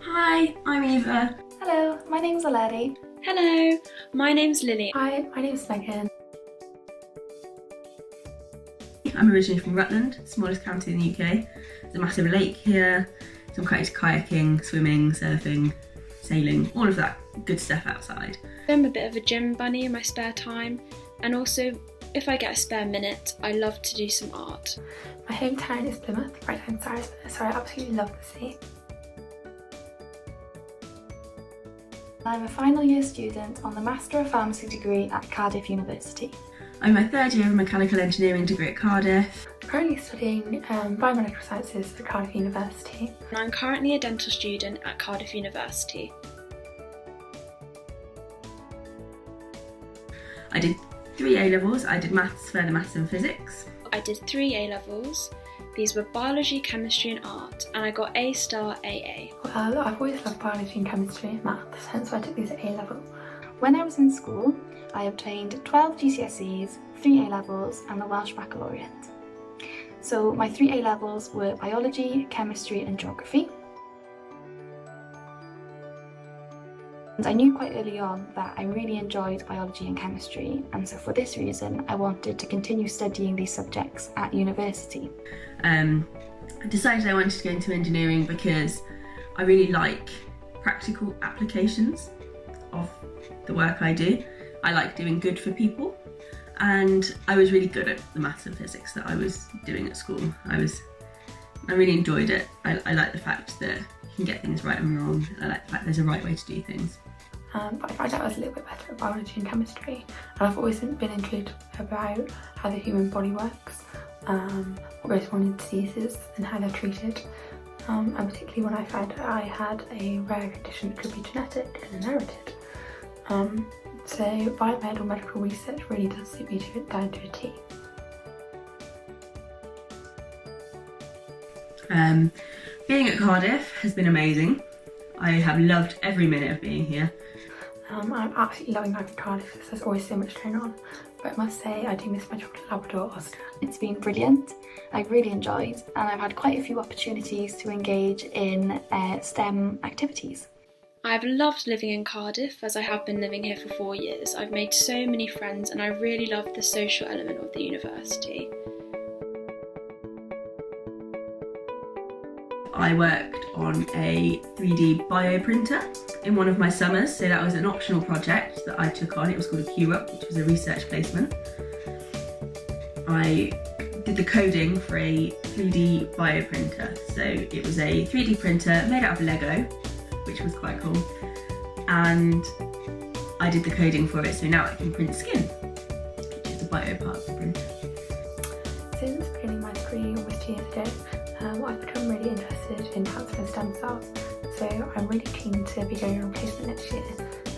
Hi, I'm Eva. Hello, my name's Aleri. Hello, my name's Lily. Hi, my name's Megan. I'm originally from Rutland, smallest county in the UK. There's a massive lake here, so I'm quite into kayaking, swimming, surfing, sailing, all of that good stuff outside. I'm a bit of a gym bunny in my spare time, and also if I get a spare minute, I love to do some art. My hometown is Plymouth, right outside, so I absolutely love the sea. I'm a final year student on the Master of Pharmacy degree at Cardiff University. I'm my third year of mechanical engineering degree at Cardiff. I'm currently studying biomedical sciences at Cardiff University. And I'm currently a dental student at Cardiff University. I did 3 A-levels. I did maths, further maths and physics. I did 3 A-levels. These were biology, chemistry and art, and I got A*, AA. Well, I've always loved biology and chemistry and maths, hence why I took these at A-level. When I was in school, I obtained 12 GCSEs, 3 A-levels and the Welsh Baccalaureate. So my 3 A-levels were biology, chemistry and geography. And I knew quite early on that I really enjoyed biology and chemistry, and so for this reason I wanted to continue studying these subjects at university. I decided I wanted to go into engineering because I really like practical applications of the work I do. I like doing good for people, and I was really good at the maths and physics that I was doing at school. I really enjoyed it. I like the fact that you can get things right and wrong, and I like the fact there's a right way to do things. But I found out I was a little bit better at biology and chemistry, and I've always been intrigued about how the human body works, what goes wrong in diseases and how they're treated, and particularly when I found out I had a rare condition that could be genetic and inherited. So biomed or medical research really does suit me down to a T. Being at Cardiff has been amazing. I have loved every minute of being here. I'm absolutely loving life in Cardiff because there's always so much going on, but I must say I do miss my chocolate Labrador Oscar. It's been brilliant, I've really enjoyed, and I've had quite a few opportunities to engage in STEM activities. I've loved living in Cardiff as I have been living here for 4 years. I've made so many friends and I really love the social element of the university. I worked on a 3D bio printer in one of my summers, so that was an optional project that I took on. It was called a QUP, which was a research placement. I did the coding for a 3D bio printer, so it was a 3D printer made out of Lego, which was quite cool, and I did the coding for it, so now it can print skin, which is the bio part of the printer. Since beginning my degree almost 2 years ago, I've become really interested in cancer and stem cells, so I'm really keen to be going on placement next year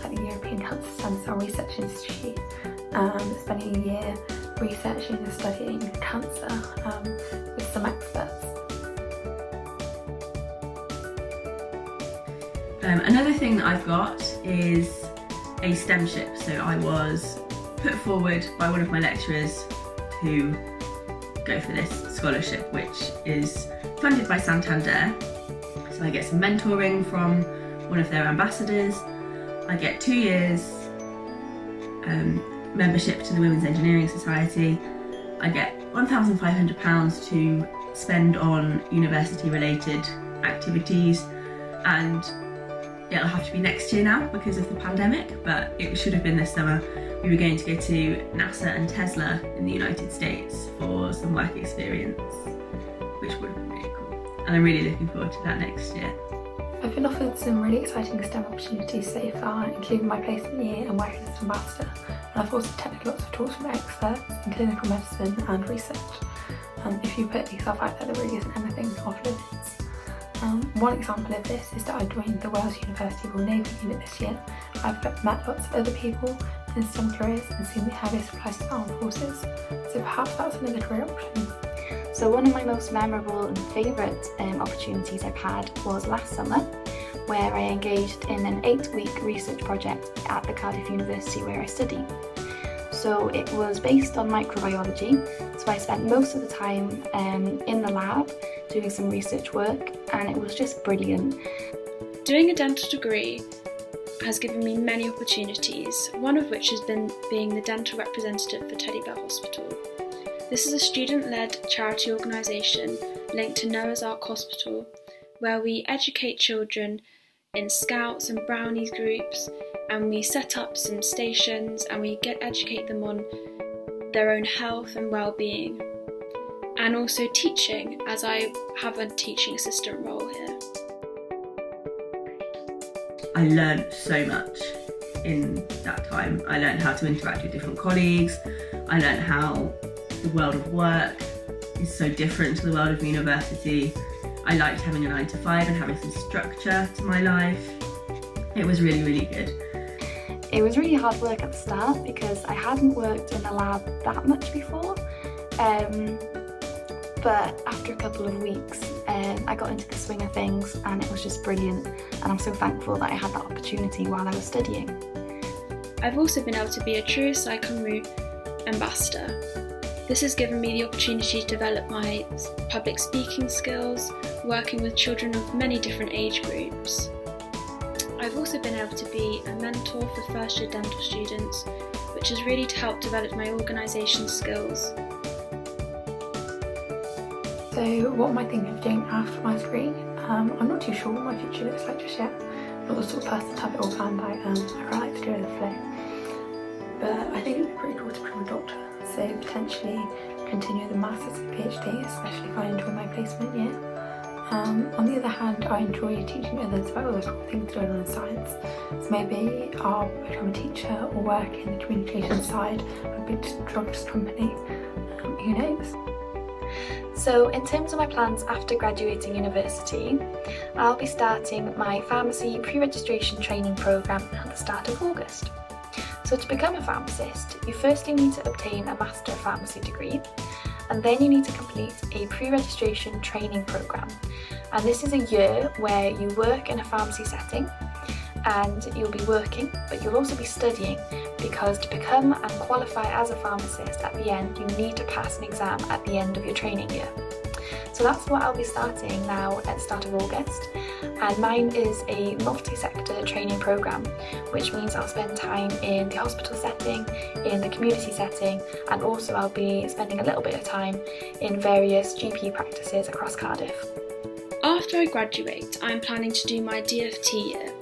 at the European Cancer Stem Cell Research Institute, spending a year researching and studying cancer with some experts. Another thing that I've got is a STEMship, so I was put forward by one of my lecturers to go for this scholarship, which is funded by Santander. So I get some mentoring from one of their ambassadors. I get 2 years membership to the Women's Engineering Society. I get £1,500 to spend on university related activities, and it'll have to be next year now because of the pandemic, but it should have been this summer. We were going to go to NASA and Tesla in the United States for some work experience, which would have been really cool. And I'm really looking forward to that next year. I've been offered some really exciting STEM opportunities so far, including my placement year and working as an ambassador. And I've also attended lots of talks from experts in clinical medicine and research. If you put yourself out there, there really isn't anything off limits. One example of this is that I joined the Wales University Royal Navy unit this year. I've met lots of other people in STEM careers and seen how this applies to the armed forces, so perhaps that's another career option. So one of my most memorable and favourite opportunities I've had was last summer, where I engaged in an 8-week research project at the Cardiff University where I study. So it was based on microbiology, so I spent most of the time in the lab doing some research work, and it was just brilliant. Doing a dental degree has given me many opportunities, one of which has been being the dental representative for Teddy Bear Hospital. This is a student-led charity organisation linked to Noah's Ark Hospital, where we educate children in Scouts and Brownies groups, and we set up some stations and we educate them on their own health and well-being, and also teaching, as I have a teaching assistant role here. I learned so much in that time. I learned how to interact with different colleagues. I learned how the world of work is so different to the world of university. I liked having a 9 to 5 and having some structure to my life. It was really, really good. It was really hard work at the start because I hadn't worked in the lab that much before. But after a couple of weeks, I got into the swing of things, and it was just brilliant. And I'm so thankful that I had that opportunity while I was studying. I've also been able to be a true Psychonroute ambassador. This has given me the opportunity to develop my public speaking skills, working with children of many different age groups. I've also been able to be a mentor for first year dental students, which has really helped develop my organisation skills. So what am I thinking of doing after my degree? I'm not too sure what my future looks like just yet. I'm not the sort of person to have it all planned out. I quite like to go with the flow. But I think it would be pretty cool to become a doctor. So potentially continue the masters and PhD, especially if I enjoy my placement year. On the other hand, I enjoy teaching others about all the cool things going on in science. So maybe I'll become a teacher or work in the communication side of a big drugs company. Who knows? So in terms of my plans after graduating university, I'll be starting my pharmacy pre-registration training programme at the start of August. So to become a pharmacist, you firstly need to obtain a Master of Pharmacy degree, and then you need to complete a pre-registration training programme. And this is a year where you work in a pharmacy setting, and you'll be working, but you'll also be studying, because to become and qualify as a pharmacist at the end, you need to pass an exam at the end of your training year. So that's what I'll be starting now at the start of August, and mine is a multi-sector training programme, which means I'll spend time in the hospital setting, in the community setting, and also I'll be spending a little bit of time in various GP practices across Cardiff. After I graduate, I'm planning to do my DFT year.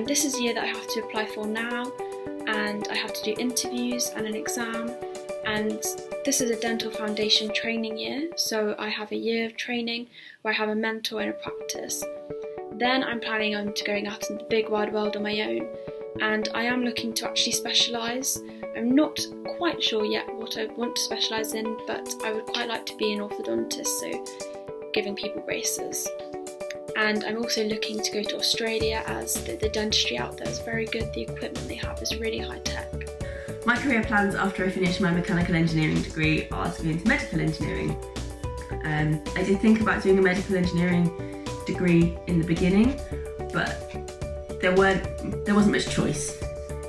This is a year that I have to apply for now, and I have to do interviews and an exam, and this is a dental foundation training year, so I have a year of training where I have a mentor in a practice. Then I'm planning on to going out into the big wide world on my own, and I am looking to actually specialise. I'm not quite sure yet what I want to specialise in, but I would quite like to be an orthodontist, so giving people braces. And I'm also looking to go to Australia, as the dentistry out there is very good. The equipment they have is really high tech. My career plans after I finish my mechanical engineering degree are to go into medical engineering. I did think about doing a medical engineering degree in the beginning, but there wasn't much choice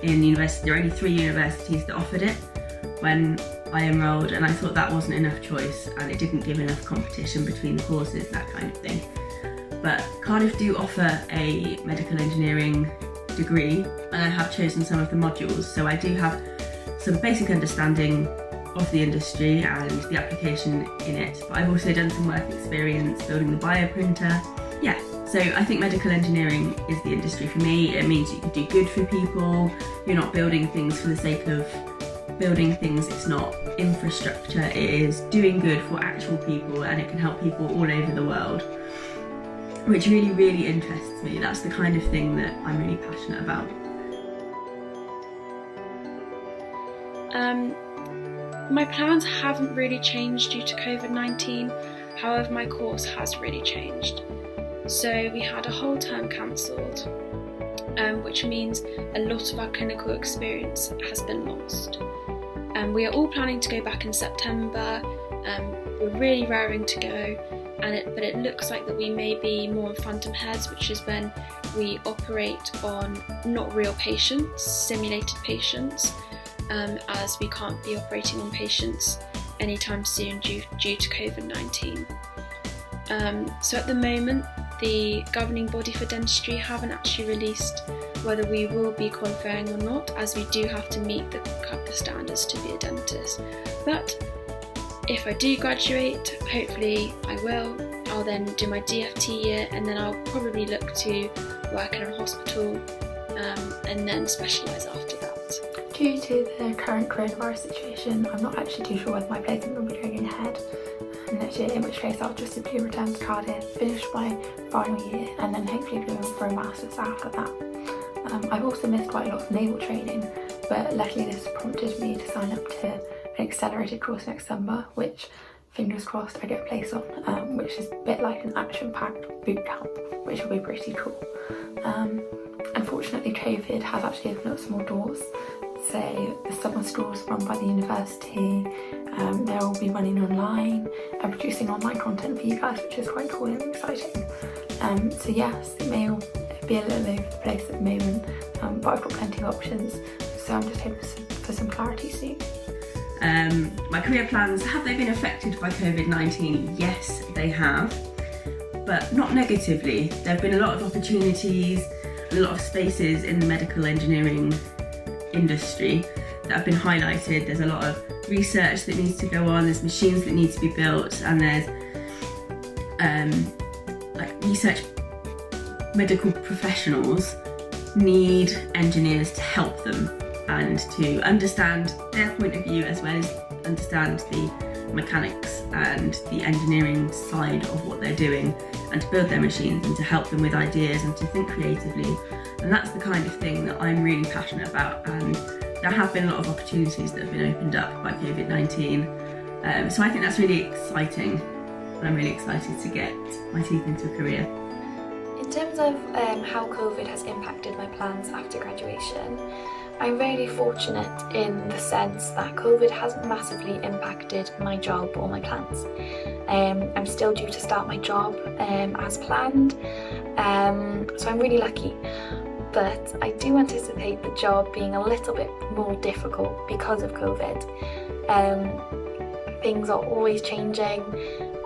in the university. There were only 3 universities that offered it when I enrolled, and I thought that wasn't enough choice, and it didn't give enough competition between the courses, that kind of thing. But Cardiff do offer a medical engineering degree, and I have chosen some of the modules, so I do have some basic understanding of the industry and the application in it. But I've also done some work experience building the bioprinter. Yeah, so I think medical engineering is the industry for me. It means you can do good for people. You're not building things for the sake of building things. It's not infrastructure. It is doing good for actual people, and it can help people all over the world, which really, really interests me. That's the kind of thing that I'm really passionate about. My plans haven't really changed due to COVID-19, however my course has really changed. So we had a whole term cancelled, which means a lot of our clinical experience has been lost. We are all planning to go back in September. We're really raring to go, but it looks like that we may be more on phantom heads, which is when we operate on not real patients, simulated patients. as we can't be operating on patients anytime soon due to COVID-19. So at the moment, the governing body for dentistry haven't actually released whether we will be qualifying or not, as we do have to meet the standards to be a dentist. But if I do graduate, hopefully I will, I'll then do my DFT year, and then I'll probably look to work in a hospital and then specialise after that. Due to the current coronavirus situation, I'm not actually too sure whether my placement will be going ahead next year, in which case I'll just simply return to Cardiff, finish my final year, and then hopefully go for a master's after that. I've also missed quite a lot of naval training, but luckily this prompted me to sign up to an accelerated course next summer, which fingers crossed I get a place on, which is a bit like an action-packed boot camp, which will be pretty cool. Unfortunately, COVID has actually opened up some more doors. So the summer schools run by the university, they'll all be running online and producing online content for you guys, which is quite cool and exciting. So yes, it may all be a little over the place at the moment, but I've got plenty of options, so I'm just hoping for some clarity soon. My career plans, have they been affected by COVID-19? Yes, they have, but not negatively. There have been a lot of opportunities, a lot of spaces in the medical engineering industry that have been highlighted. There's a lot of research that needs to go on, there's machines that need to be built, and there's research. Medical professionals need engineers to help them and to understand their point of view, as well as understand the mechanics and the engineering side of what they're doing, and to build their machines and to help them with ideas and to think creatively. And that's the kind of thing that I'm really passionate about, and there have been a lot of opportunities that have been opened up by COVID-19. So I think that's really exciting, and I'm really excited to get my teeth into a career. In terms of how COVID has impacted my plans after graduation, I'm really fortunate in the sense that COVID hasn't massively impacted my job or my plans. I'm still due to start my job as planned, so I'm really lucky. But I do anticipate the job being a little bit more difficult because of COVID. Things are always changing,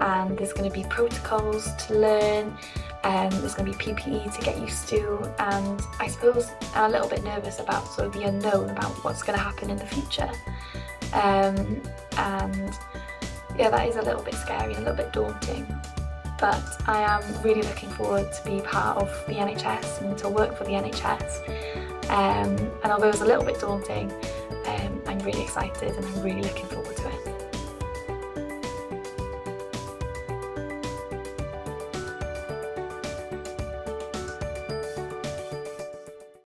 and there's going to be protocols to learn, there's going to be PPE to get used to, and I suppose I'm a little bit nervous about sort of the unknown, about what's going to happen in the future. And yeah, that is a little bit scary and a little bit daunting. But I am really looking forward to be part of the NHS and to work for the NHS. And although it's a little bit daunting, I'm really excited and I'm really looking forward to it.